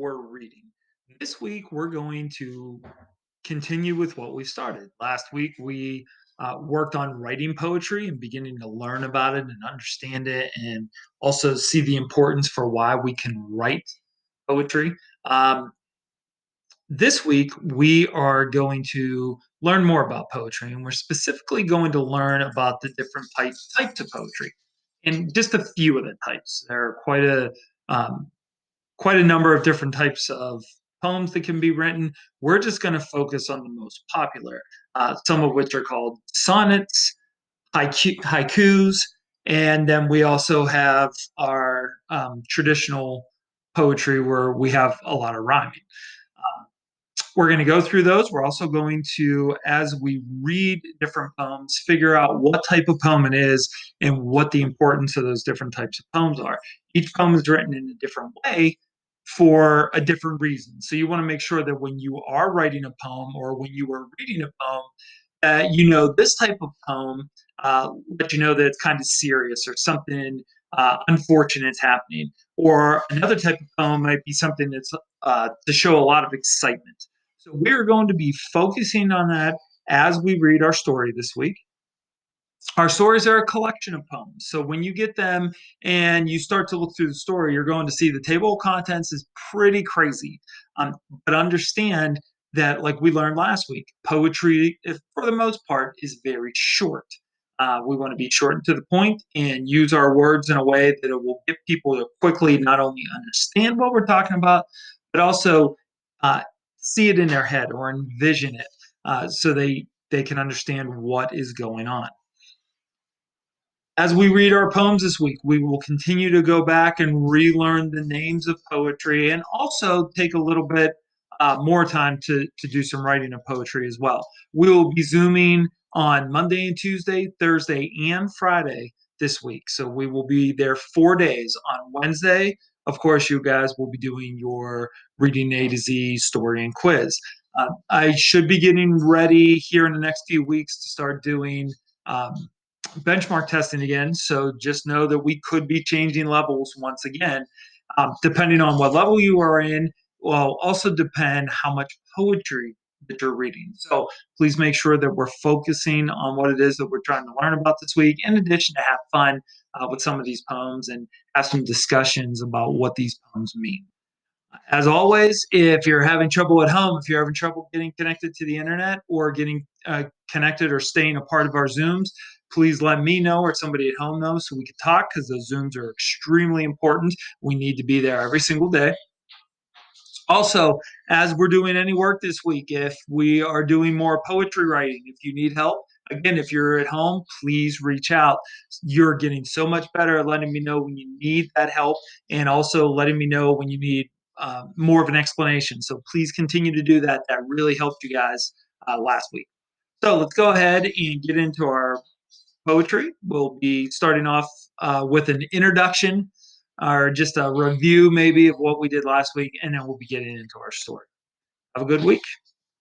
for reading. This week, we're going to continue with what we started. Last week, we worked on writing poetry and beginning to learn about it and understand it, and also see the importance for why we can write poetry. Um, this week, we are going to learn more about poetry, and we're specifically going to learn about the different types of poetry and just a few of the types. There are um, quite a number of different types of poems that can be written. We're just going to focus on the most popular, some of which are called sonnets, haikus, and then we also have our traditional poetry where we have a lot of rhyming. We're going to go through those. We're also going to, as we read different poems, figure out what type of poem it is and what the importance of those different types of poems are. Each poem is written in a different way for a different reason. So you want to make sure that when you are writing a poem or when you are reading a poem, you know this type of poem, let you know that it's kind of serious or something unfortunate is happening. Or another type of poem might be something that's to show a lot of excitement. So we're going to be focusing on that as we read our story this week. Our stories are a collection of poems. So when you get them and you start to look through the story, you're going to see the table of contents is pretty crazy. But understand that, like we learned last week, poetry, if, for the most part, is very short. We want to be short and to the point and use our words in a way that it will get people to quickly not only understand what we're talking about, but also uh, see it in their head or envision it so they can understand what is going on. As we read our poems this week, we will continue to go back and relearn the names of poetry and also take a little bit more time to do some writing of poetry as well. We will be Zooming on Monday and Tuesday, Thursday, and Friday this week. So we will be there 4 days. On Wednesday, of course, you guys will be doing your reading A to Z story and quiz. I should be getting ready here in the next few weeks to start doing um, benchmark testing again. So just know that we could be changing levels once again, depending on what level you are in. Will also depend how much poetry that you're reading. So please make sure that we're focusing on what it is that we're trying to learn about this week, in addition to have fun with some of these poems and have some discussions about what these poems mean. As always, if you're having trouble at home, if you're having trouble getting connected to the internet or getting connected or staying a part of our Zooms, please let me know or somebody at home know so we can talk because those Zooms are extremely important. We need to be there every single day. Also, as we're doing any work this week, if we are doing more poetry writing, if you need help, again, if you're at home, please reach out. You're getting so much better at letting me know when you need that help and also letting me know when you need more of an explanation. So please continue to do that. That really helped you guys last week. So let's go ahead and get into our poetry. We'll be starting off with an introduction or just a review, maybe, of what we did last week, and then we'll be getting into our story. Have a good week.